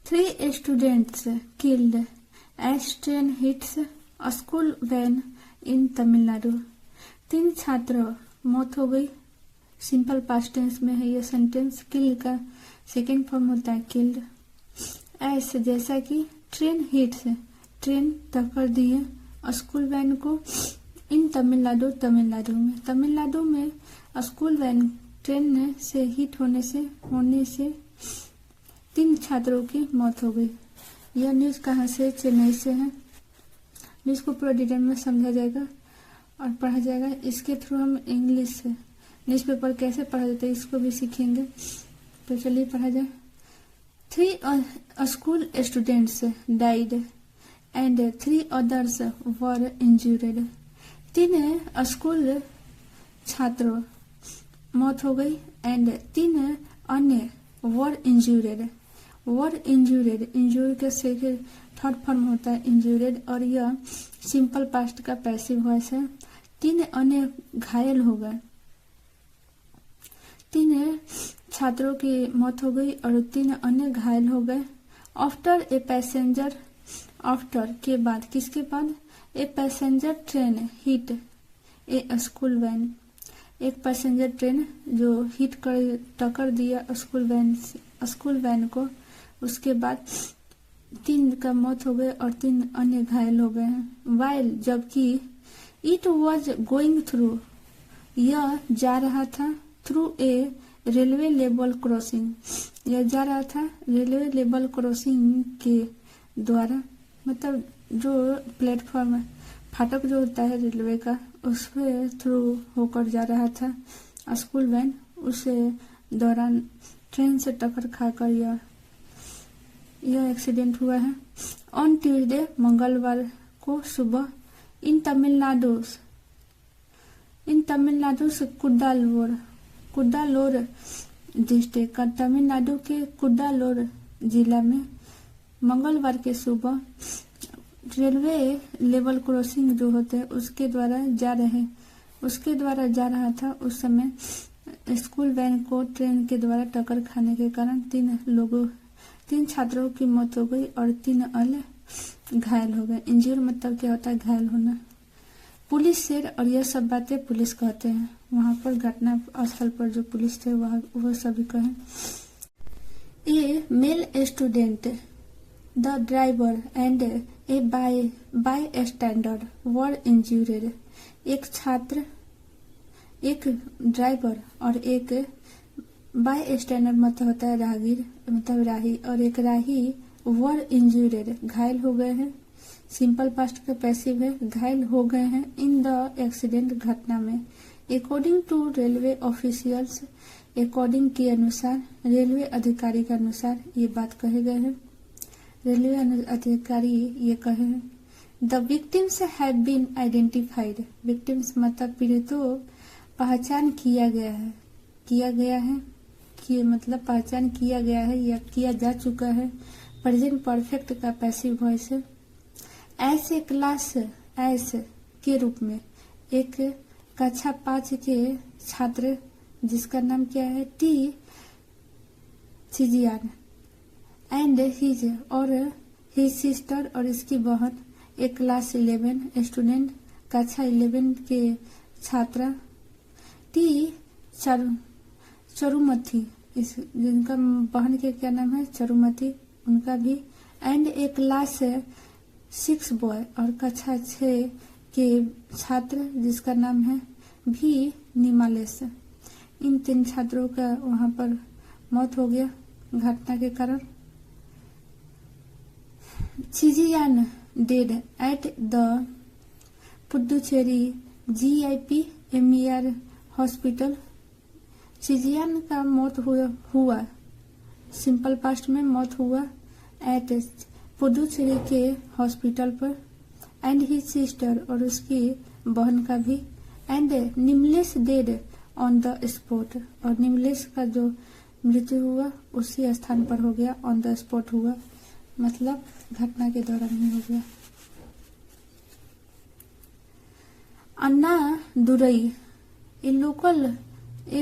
3 students killed as train hits a school van in Tamil Nadu. 3 छात्रों मौत हो गई। सिंपल पास्ट टेंस में है ये सेंटेंस। किल का सेकेंड फॉर्म होता है किल्ड। ऐसे जैसा कि ट्रेन हिट्स, ट्रेन टक्कर दी है स्कूल वैन को इन तमिलनाडु, तमिलनाडु में स्कूल वैन ट्रेन से हिट होने से 3 छात्रों की मौत हो गई। यह न्यूज कहाँ से? चेन्नई से है। न्यूज को पूरा डिटेल में समझा जाएगा और पढ़ा जाएगा। इसके थ्रू हम इंग्लिश से न्यूज़पेपर कैसे पढ़ा जाता है इसको भी सीखेंगे। तो चलिए पढ़ा जाए। 3 school students died and 3 others were injured. 3 school छात्रों मौत हो गई एंड 3 अन्य वर इंजूर्ड। इंजूर के सेकेंड थर्ड फॉर्म होता है इंजूर्ड और यह सिंपल पास्ट का पैसिव वॉइस है। 3 अन्य घायल हो गए। 3 छात्रों की मौत हो गई और 3 अन्य घायल हो गए। आफ्टर ए पैसेंजर, आफ्टर के बाद, किसके बाद? A passenger train hit a school van. एक पैसेंजर ट्रेन जो हिट कर टक्कर दिया स्कूल वैन को, उसके बाद 3 का मौत हो गए और 3 अन्य घायल हो गए हैं। वाइल, जबकि इट वॉज गोइंग थ्रू, यह जा रहा था through a railway level crossing, यह जा रहा था रेलवे लेवल क्रॉसिंग के द्वारा, मतलब जो प्लेटफॉर्म फाटक जो होता है रेलवे का, उस पे थ्रू होकर जा रहा था स्कूल वैन। उसे दौरान ट्रेन से टक्कर खाकर यह एक्सीडेंट हुआ है। ऑन ट्यूसडे, मंगलवार को सुबह इन तमिलनाडु से कुड्डालोर डिस्ट्रिक्ट, तमिलनाडु के कुड्डालोर जिला में मंगलवार के सुबह रेलवे लेवल क्रॉसिंग जो होते हैं उसके द्वारा जा रहा था। उस समय स्कूल वैन को ट्रेन के द्वारा टक्कर खाने के कारण 3 छात्रों की मौत हो गई और 3 अन्य घायल हो गए। इंजूर मतलब क्या होता है? घायल होना। पुलिस से, और यह सब बातें पुलिस कहते हैं, वहां पर घटना स्थल पर जो पुलिस थे वह सभी कहे। A male student, the driver and a bystander were injured. एक छात्र, एक ड्राइवर और एक बाय स्टैंडर्ड मतलब होता है राहगीर, मतलब राही, और एक राही वर इंजूर्ड घायल हो गए हैं। सिंपल पास्ट का पैसिव है, घायल हो गए हैं इन द एक्सीडेंट, घटना में। According to railway officials, according के अनुसार, रेलवे अधिकारी के अनुसार ये बात कहे गए हैं। रेलवे अधिकारी ये कहे हैं। The victims have been identified, victims मतलब पीड़ितों पहचान किया गया है कि मतलब पहचान किया गया है या किया जा चुका है। प्रेजेंट परफेक्ट का पैसिव वॉइस है। ऐसे क्लास एस के रूप में, एक कक्षा 5 के छात्र जिसका नाम क्या है? टी चिजियान एंड हिज सिस्टर, और इसकी बहन, एक क्लास 11 स्टूडेंट, कक्षा 11 के छात्रा टी चरुमथी, इस जिनका बहन के क्या नाम है? चरुमथी, उनका भी, एंड ए क्लास 6 बॉय, और कक्षा 6 के छात्र जिसका नाम है भी निमालेस। इन 3 छात्रों का वहां पर मौत हो गया घटना के कारण। Chezhiyan dead at the Puducherry GIPMER hospital. Chezhiyan का मौत हुआ सिंपल पास्ट में मौत हुआ एट पुडुचेरी के हॉस्पिटल पर। एंड हिज सिस्टर, और उसकी बहन का भी। And Nimalesh dead on the spot, और निमलेस का जो मृत्यु हुआ उसी स्थान पर हो गया, ऑन द स्पॉट हुआ, मतलब घटना के दौरान ही हो गया। Anna Durai, a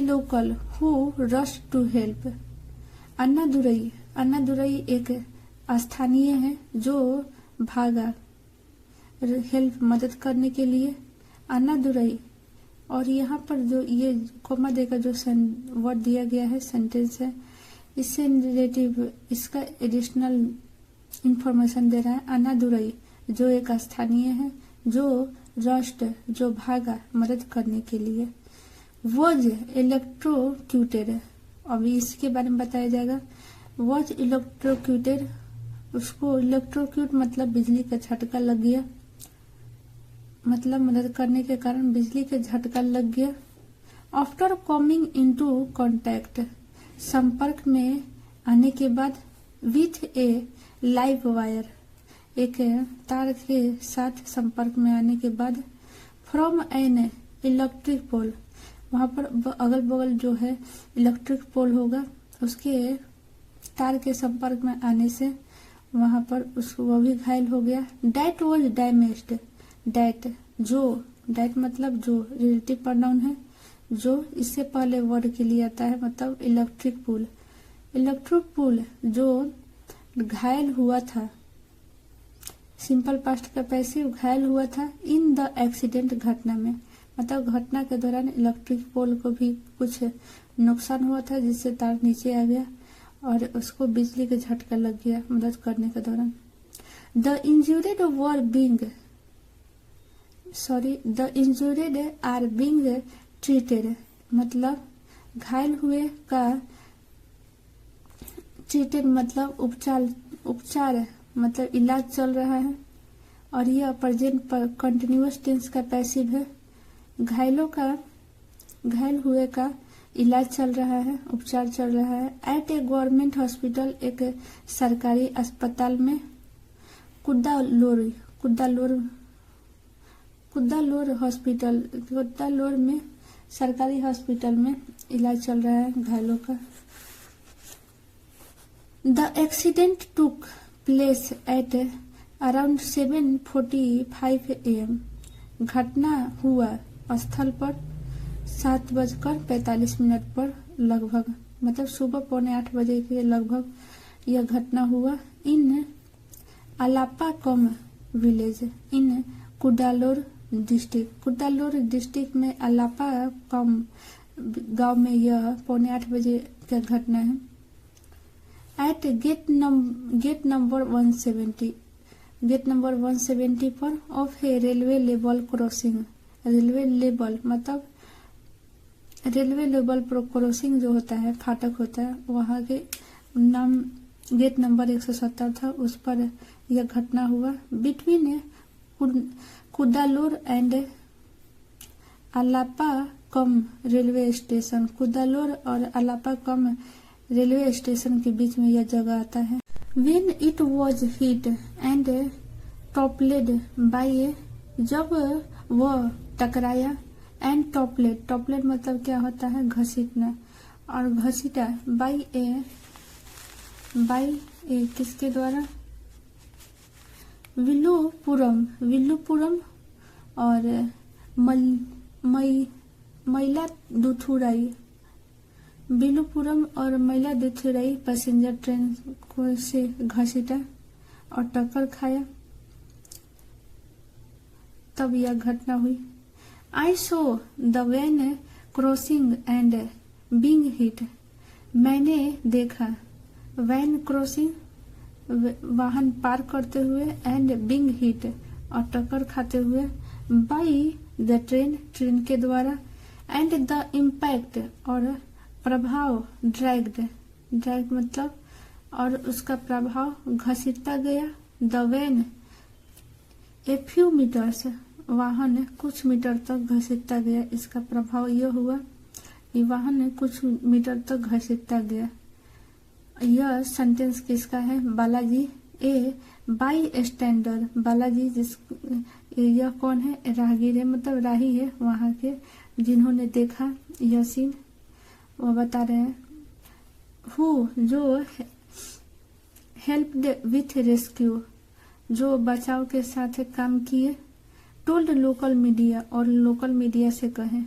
local who rush to help. Anna Durai एक स्थानीय है जो भागा हेल्प मदद करने के लिए। अन्नादुरई, और यहाँ पर जो ये कोमा देकर जो वर्ड दिया गया है सेंटेंस है, इससे रिलेटिव इसका एडिशनल इंफॉर्मेशन दे रहा है। अन्नादुरई जो एक स्थानीय है जो रस्ट जो भागा मदद करने के लिए। वॉज इलेक्ट्रोक्यूटेड, अभी इसके बारे में बताया जाएगा। वॉज इलेक्ट्रोक्यूटेड, उसको इलेक्ट्रोक्यूट मतलब बिजली का झटका लग गया, मतलब मदद करने के कारण बिजली का झटका लग गया। आफ्टर कमिंग इनटू कॉन्टैक्ट, संपर्क में आने के बाद। विथ ए लाइव वायर, एक तार के साथ संपर्क में आने के बाद। फ्रॉम एन इलेक्ट्रिक पोल, वहां पर अगल बगल जो है इलेक्ट्रिक पोल होगा, उसके तार के संपर्क में आने से वहां पर उसको वो भी घायल हो गया। डैट वॉज डैमेज्ड, डैट जो, डैट मतलब जो रिलेटिव प्रोनाउन है, जो इससे पहले वर्ड के लिए आता है, मतलब इलेक्ट्रिक पोल। इलेक्ट्रिक पोल जो घायल हुआ था, सिंपल पास्ट का पैसिव घायल हुआ था। इन द एक्सीडेंट, घटना में, मतलब घटना के दौरान इलेक्ट्रिक पोल को भी कुछ नुकसान हुआ था जिससे तार नीचे आ गया और उसको बिजली का झटका लग गया मदद करने के दौरान। The injured are being treated, मतलब घायल हुए का ट्रीटेड मतलब उपचार मतलब इलाज चल रहा है। और यह प्रेजेंट पर कंटिन्यूअस टेंस का पैसिव है। घायल हुए का इलाज चल रहा है, उपचार चल रहा है। एट ए गवर्नमेंट हॉस्पिटल, एक सरकारी अस्पताल में। कुद्दालोर हॉस्पिटल, कुद्दालोर में सरकारी हॉस्पिटल में इलाज चल रहा है घायलों का। The accident took place at around 7:45 AM, घटना हुआ स्थल पर 7:45 पर लगभग, मतलब सुबह 7:45 के लगभग यह घटना हुआ। इन अलापाकम विलेज इन कुडालोर डिस्ट्रिक्ट में अलापाकम गांव में यह 7:45 का घटना है। एट गेट नंबर 170 पर of A railway level crossing, railway level मतलब रेलवे लेवल पर क्रॉसिंग जो होता है, फाटक होता है, वहां के नाम गेट नंबर 170 था, उस पर यह घटना हुआ। Between Cuddalore and Alappakkam railway station, Cuddalore और अलापाकम रेलवे स्टेशन के बीच में यह जगह आता है। When it was hit and toppled by a, जब वह टकराया एंड टॉपलेट मतलब क्या होता है, घसीटना, और घसीटा बाई ए किसके द्वारा, विल्लुपुरम और मयिलादुथुराई, विल्लुपुरम और मयिलादुथुराई पैसेंजर ट्रेन को से घसीटा और टक्कर खाया, तब यह घटना हुई। I saw the van crossing and being hit, मैंने देखा वैन क्रॉसिंग वाहन पार करते हुए एंड बीइंग हिट और टक्कर खाते हुए, बाई द ट्रेन के द्वारा, एंड द इम्पैक्ट और प्रभाव, ड्रैग्ड मतलब और उसका प्रभाव घसीटता गया। The van a few metres, वाहन कुछ मीटर तक घसीटता गया, इसका प्रभाव यह हुआ कि वाहन कुछ मीटर तक घसीटता गया। यह सेंटेंस किसका है, बालाजी ए बाई स्टैंडर, बालाजी जिस यह कौन है, राहगीर है, मतलब राही है वहां के, जिन्होंने देखा यह सीन, वो बता रहे हैं। हु जो हेल्प्ड विथ रेस्क्यू, जो बचाव के साथ काम किए। टोल्ड लोकल मीडिया, और लोकल मीडिया से कहे।